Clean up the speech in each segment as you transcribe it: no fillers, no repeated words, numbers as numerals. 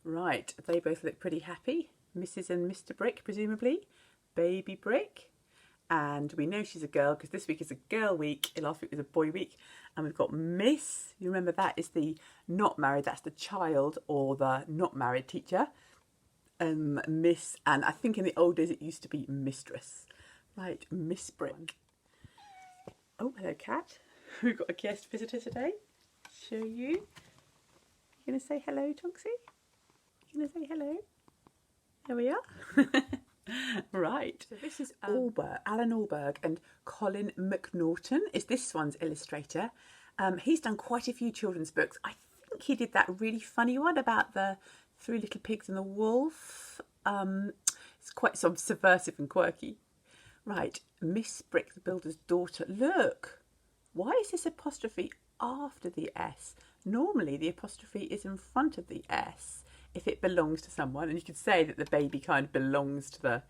Right, they both look pretty happy. Mrs. and Mr. Brick, presumably. Baby Brick. And we know she's a girl because this week is a girl week. Last week was a boy week. And we've got Miss. You remember that is the not married. That's the child or the not married teacher. Miss. And I think in the old days it used to be Mistress. Right, Miss Brick. Oh, hello, Cat. We've got a guest visitor today. Show you. You going to say hello, Tonksy? You going to say hello? There we are. Right. So this is Alan Allberg and Colin McNaughton is this one's illustrator. He's done quite a few children's books. I think he did that really funny one about the Three Little Pigs and the Wolf. It's quite sort of subversive and quirky. Right, Miss Brick, the builder's daughter. Look, why is this apostrophe after the S? Normally the apostrophe is in front of the S if it belongs to someone, and you could say that the baby kind of belongs to the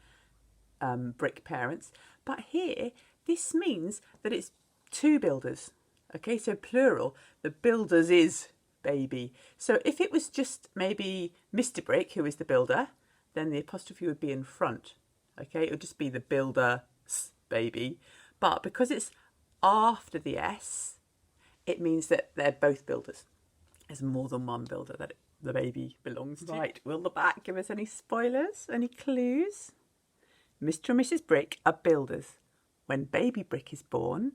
Brick parents. But here, this means that it's two builders. Okay, so plural. The builders is baby. So if it was just maybe Mr. Brick, who is the builder, then the apostrophe would be in front. Okay, it would just be the builder's baby. But because it's after the S, it means that they're both builders. There's more than one builder that the baby belongs to. Right, will the back give us any spoilers, any clues? Mr. and Mrs. Brick are builders. When baby Brick is born,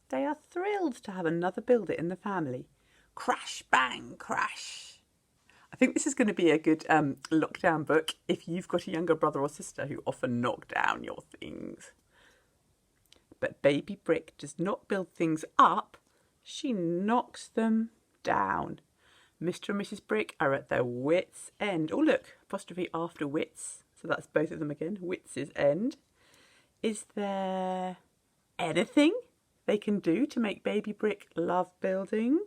they are thrilled to have another builder in the family. Crash, bang, crash. I think this is going to be a good lockdown book if you've got a younger brother or sister who often knock down your things. But baby Brick does not build things up, she knocks them down. Mr. and Mrs. Brick are at their wits' end. Oh, look, apostrophe after wits. So that's both of them again, wits' end. Is there anything they can do to make baby Brick love building?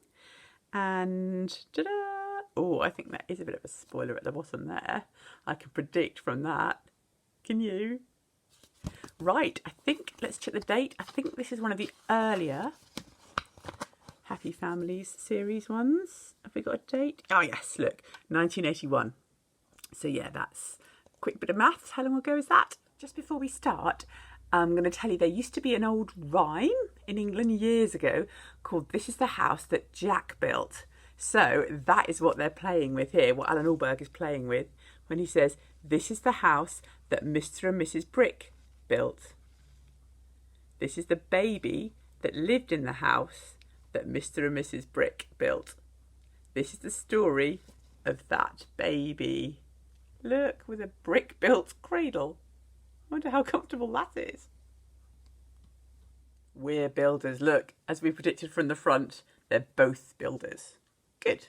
And ta-da! Oh, I think that is a bit of a spoiler at the bottom there. I can predict from that. Can you? Right, I think, let's check the date. I think this is one of the earlier Happy Families series ones. Have we got a date? Oh yes, look, 1981. So yeah, that's a quick bit of maths. How long ago is that? Just before we start, I'm going to tell you there used to be an old rhyme in England years ago called This is the House That Jack Built. So that is what they're playing with here, what Alan Allberg is playing with when he says, this is the house that Mr. and Mrs. Brick built. This is the baby that lived in the house that Mr. and Mrs. Brick built. This is the story of that baby. Look, with a brick-built cradle. I wonder how comfortable that is. We're builders. Look, as we predicted from the front, they're both builders. Good.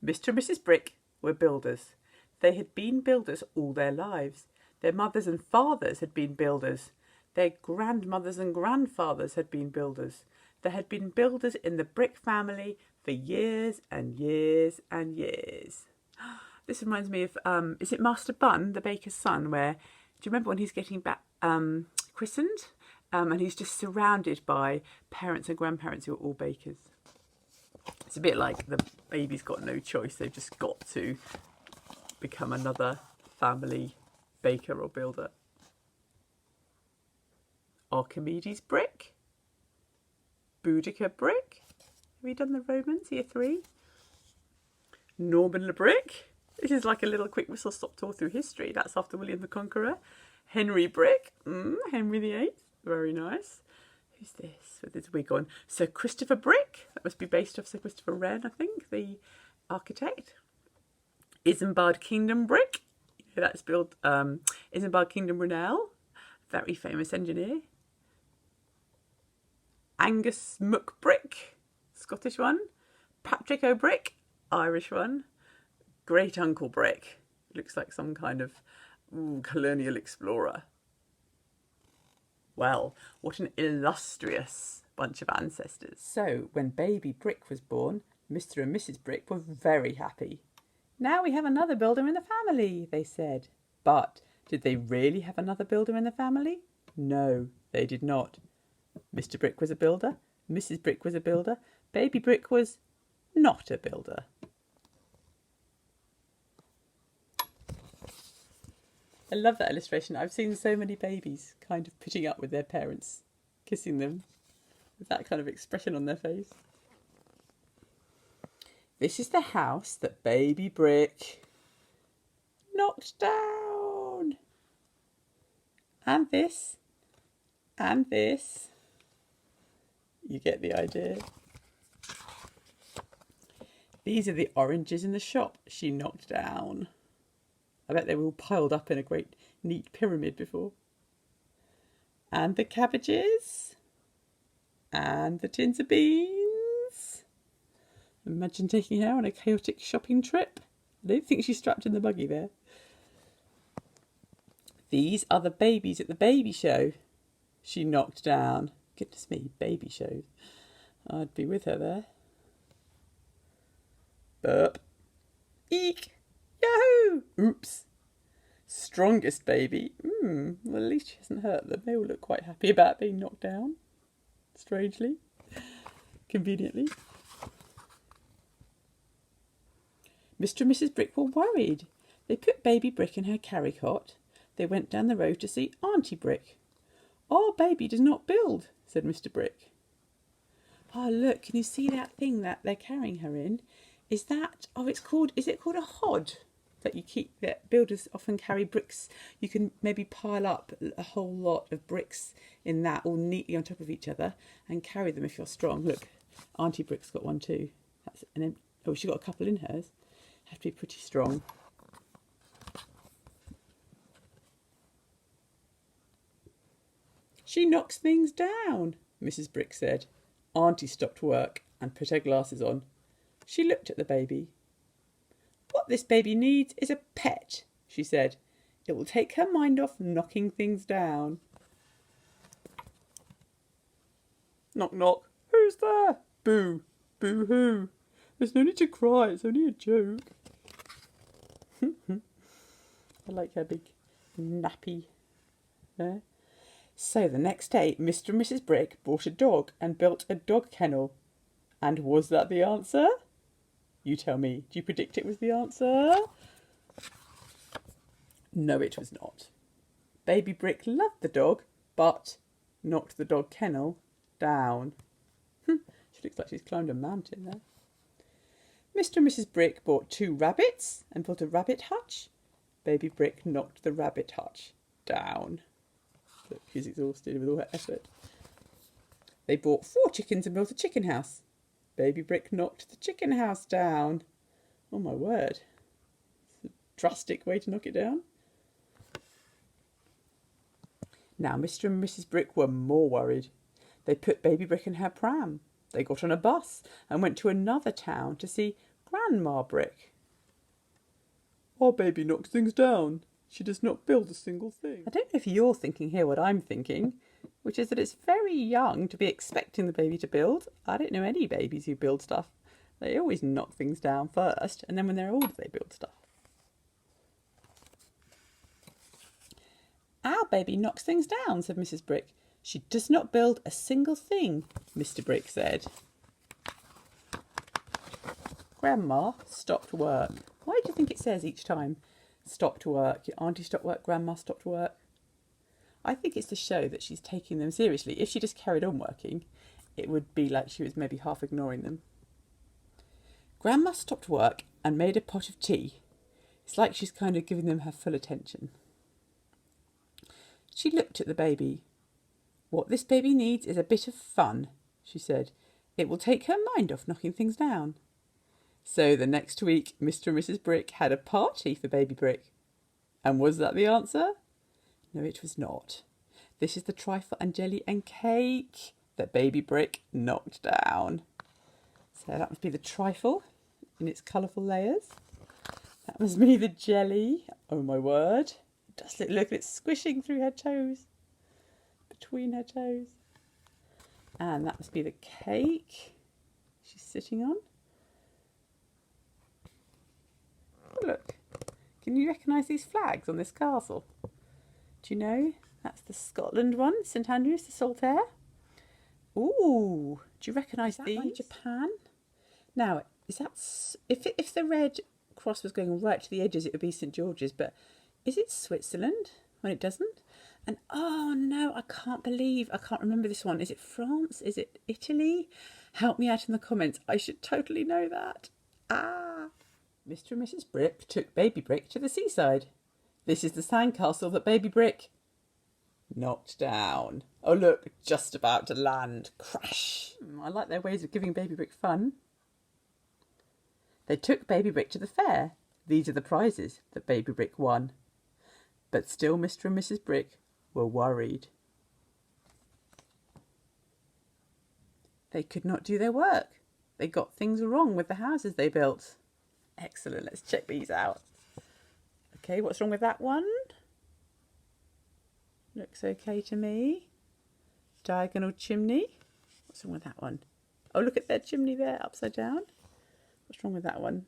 Mr. and Mrs. Brick were builders. They had been builders all their lives. Their mothers and fathers had been builders. Their grandmothers and grandfathers had been builders. There had been builders in the Brick family for years and years and years. This reminds me of, is it Master Bun, the baker's son, where, do you remember when he's getting back christened? And he's just surrounded by parents and grandparents who are all bakers. It's a bit like the baby's got no choice. They've just got to become another family baker or builder. Archimedes Brick. Boudica Brick. Have we done the Romans? Year 3. Norman Le Brick. This is like a little quick whistle stop tour through history. That's after William the Conqueror. Henry Brick. Henry VIII. Very nice. Who's this with his wig on? Sir Christopher Brick. That must be based off Sir Christopher Wren, I think, the architect. Isambard Kingdom Brick. That's built Isambard Kingdom Brunel. Very famous engineer. Angus Muck Brick, Scottish one. Patrick O'Brick, Irish one. Great Uncle Brick, looks like some kind of colonial explorer. Well, what an illustrious bunch of ancestors. So, when baby Brick was born, Mr. and Mrs. Brick were very happy. Now we have another builder in the family, they said. But did they really have another builder in the family? No, they did not. Mr. Brick was a builder, Mrs. Brick was a builder, baby Brick was not a builder. I love that illustration. I've seen so many babies kind of putting up with their parents, kissing them, with that kind of expression on their face. This is the house that baby Brick knocked down. And this. And this. You get the idea. These are the oranges in the shop she knocked down. I bet they were all piled up in a great neat pyramid before. And the cabbages. And the tins of beans. Imagine taking her on a chaotic shopping trip. I don't think she's strapped in the buggy there. These are the babies at the baby show she knocked down. Goodness me, baby shows. I'd be with her there. Burp. Eek. Yahoo! Oops. Strongest baby. Well, at least she hasn't hurt them. They all look quite happy about being knocked down. Strangely. Conveniently. Mr. and Mrs. Brick were worried. They put baby Brick in her carry cot. They went down the road to see Auntie Brick. Our baby does not build, said Mr. Brick. Oh, look, can you see that thing that they're carrying her in? Is it called a hod? That you keep, that builders often carry bricks. You can maybe pile up a whole lot of bricks in that all neatly on top of each other and carry them if you're strong. Look, Auntie Brick's got one too. She's got a couple in hers. Have to be pretty strong. She knocks things down, Mrs. Brick said. Auntie stopped work and put her glasses on. She looked at the baby. What this baby needs is a pet, she said. It will take her mind off knocking things down. Knock, knock. Who's there? Boo. Boo-hoo. There's no need to cry. It's only a joke. I like her big nappy there. So the next day, Mr. and Mrs. Brick bought a dog and built a dog kennel. And was that the answer? You tell me. Do you predict it was the answer? No, it was not. Baby Brick loved the dog, but knocked the dog kennel down. She looks like she's climbed a mountain there. Mr. and Mrs. Brick bought 2 rabbits and built a rabbit hutch. Baby Brick knocked the rabbit hutch down. Look, she's exhausted with all her effort. They bought 4 chickens and built a chicken house. Baby Brick knocked the chicken house down. Oh my word. It's a drastic way to knock it down. Now Mr. and Mrs. Brick were more worried. They put Baby Brick in her pram. They got on a bus and went to another town to see Grandma Brick. Our baby knocks things down. She does not build a single thing. I don't know if you're thinking here what I'm thinking, which is that it's very young to be expecting the baby to build. I don't know any babies who build stuff. They always knock things down first, and then when they're older they build stuff. Our baby knocks things down, said Mrs. Brick. She does not build a single thing, Mr. Brick said. Grandma stopped work. Why do you think it says each time, stopped work? Your auntie stopped work, Grandma stopped work. I think it's to show that she's taking them seriously. If she just carried on working, it would be like she was maybe half ignoring them. Grandma stopped work and made a pot of tea. It's like she's kind of giving them her full attention. She looked at the baby. What this baby needs is a bit of fun, she said. It will take her mind off knocking things down. So the next week, Mr. and Mrs. Brick had a party for Baby Brick. And was that the answer? No, it was not. This is the trifle and jelly and cake that Baby Brick knocked down. So that must be the trifle in its colourful layers. That must be the jelly. Oh my word. It does look at it squishing through her toes. Between her toes. And that must be the cake she's sitting on. Oh, look. Can you recognise these flags on this castle? Do you know? That's the Scotland one, St Andrews to Saltaire. Ooh, do you recognise these? One Japan. Now, is that if the red cross was going right to the edges, it would be St George's, but Is it Switzerland when it doesn't? And oh no, I can't remember this one. Is it France? Is it Italy? Help me out in the comments. I should totally know that. Mr. and Mrs. Brick took Baby Brick to the seaside. This is the sandcastle that Baby Brick knocked down. Oh look, just about to land. Crash. I like their ways of giving Baby Brick fun. They took Baby Brick to the fair. These are the prizes that Baby Brick won. But still Mr. and Mrs. Brick were worried. They could not do their work. They got things wrong with the houses they built. Excellent, let's check these out. Okay, what's wrong with that one? Looks okay to me. Diagonal chimney. What's wrong with that one? Oh, look at that chimney there, upside down. What's wrong with that one?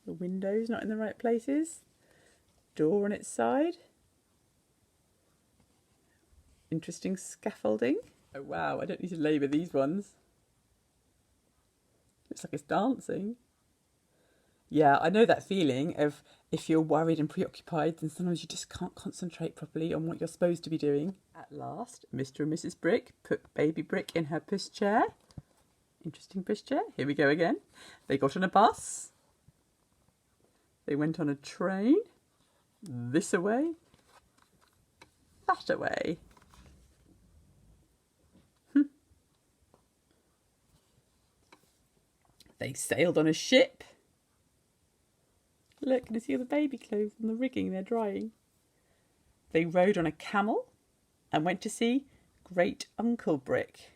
The window's not in the right places. Door on its side. Interesting scaffolding. Oh wow, I don't need to labour these ones. Looks like it's dancing. Yeah, I know that feeling of if you're worried and preoccupied, then sometimes you just can't concentrate properly on what you're supposed to be doing. At last, Mr. and Mrs. Brick put Baby Brick in her pushchair. Interesting pushchair. Here we go again. They got on a bus. They went on a train. This away. That away. They sailed on a ship. Look, can you see all the baby clothes and the rigging they're drying? They rode on a camel and went to see Great Uncle Brick.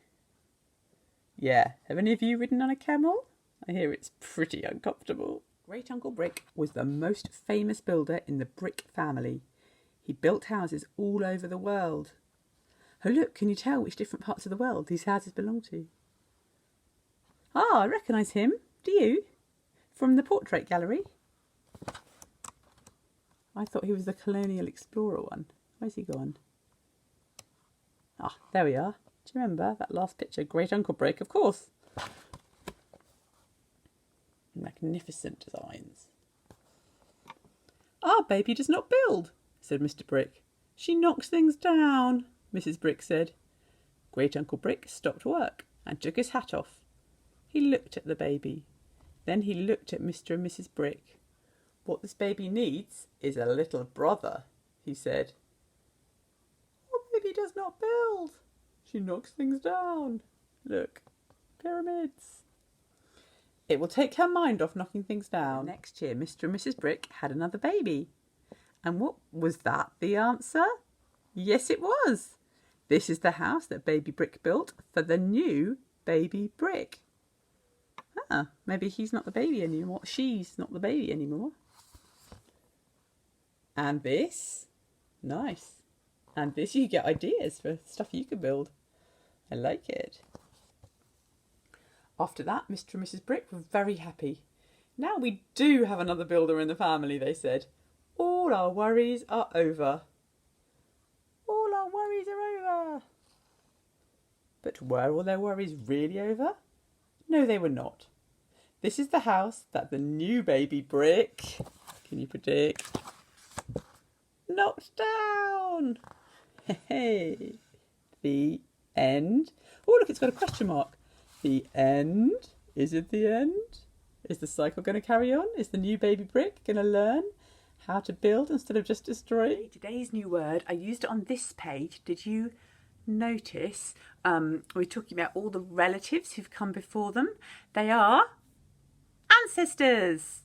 Yeah, have any of you ridden on a camel? I hear it's pretty uncomfortable. Great Uncle Brick was the most famous builder in the Brick family. He built houses all over the world. Oh look, can you tell which different parts of the world these houses belong to? Ah, I recognise him. Do you? From the portrait gallery. I thought he was the colonial explorer one. Where's he gone? Ah, there we are. Do you remember that last picture? Great Uncle Brick, of course. Magnificent designs. Our baby does not build, said Mr. Brick. She knocks things down, Mrs. Brick said. Great Uncle Brick stopped work and took his hat off. He looked at the baby. Then he looked at Mr. and Mrs. Brick. What this baby needs is a little brother, he said. Our baby does not build. She knocks things down. Look, pyramids. It will take her mind off knocking things down. Next year, Mr. and Mrs. Brick had another baby. And what was that, the answer? Yes, it was. This is the house that Baby Brick built for the new Baby Brick. Ah, maybe he's not the baby anymore. She's not the baby anymore. And this, nice. And this, you get ideas for stuff you could build. I like it. After that, Mr. and Mrs. Brick were very happy. Now we do have another builder in the family, they said. All our worries are over. All our worries are over. But were all their worries really over? No, they were not. This is the house that the new Baby Brick, can you predict, knocked down. Hey, the end. Oh, look, it's got a question mark. The end. Is it the end? Is the cycle going to carry on? Is the new Baby Brick going to learn how to build instead of just destroy? Today's new word, I used it on this page. Did you notice? We're talking about all the relatives who've come before them. They are ancestors.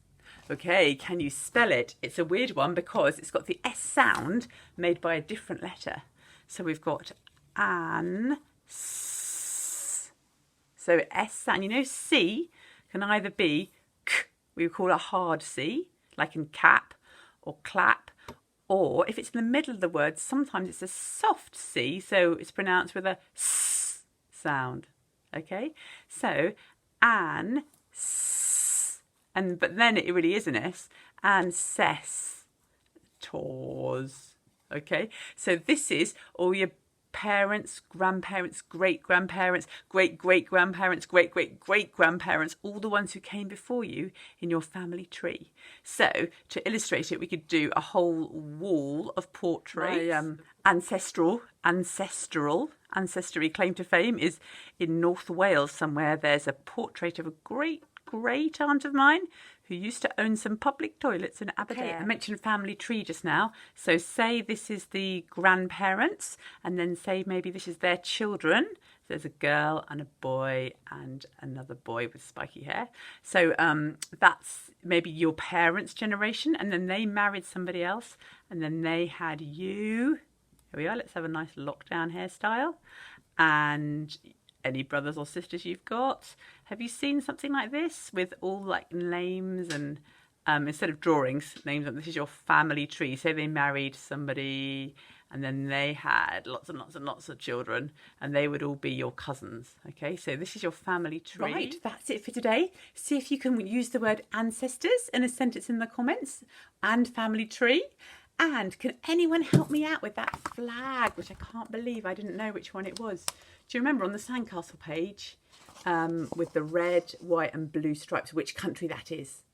Okay, can you spell it? It's a weird one because it's got the S sound made by a different letter. So we've got an. So S sound. You know, C can either be K, we would call a hard C, like in cap or clap, or if it's in the middle of the word, sometimes it's a soft C, so it's pronounced with a S sound. Okay, so an. But then it really is an S. Ancestors. Okay, so this is all your parents, grandparents, great-grandparents, great-great-grandparents, great-great-great-grandparents, all the ones who came before you in your family tree. So to illustrate it, we could do a whole wall of portraits. My ancestry claim to fame is in North Wales somewhere. There's a portrait of a great aunt of mine who used to own some public toilets in Aberdeen. Okay, I mentioned family tree just now. So say this is the grandparents, and then say maybe this is their children. So there's a girl and a boy and another boy with spiky hair. So that's maybe your parents' generation, and then they married somebody else, and then they had you. Here we are, let's have a nice lockdown hairstyle. And any brothers or sisters you've got. Have you seen something like this with all like names and instead of drawings, names? This is your family tree. Say they married somebody and then they had lots and lots and lots of children, and they would all be your cousins. Okay, so this is your family tree. Right, that's it for today. See if you can use the word ancestors in a sentence in the comments, and family tree. And can anyone help me out with that flag, which I can't believe I didn't know which one it was. Do you remember on the sandcastle page with the red, white and blue stripes, which country that is?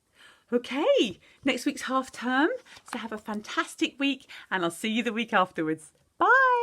Okay, next week's half term, so have a fantastic week and I'll see you the week afterwards. Bye!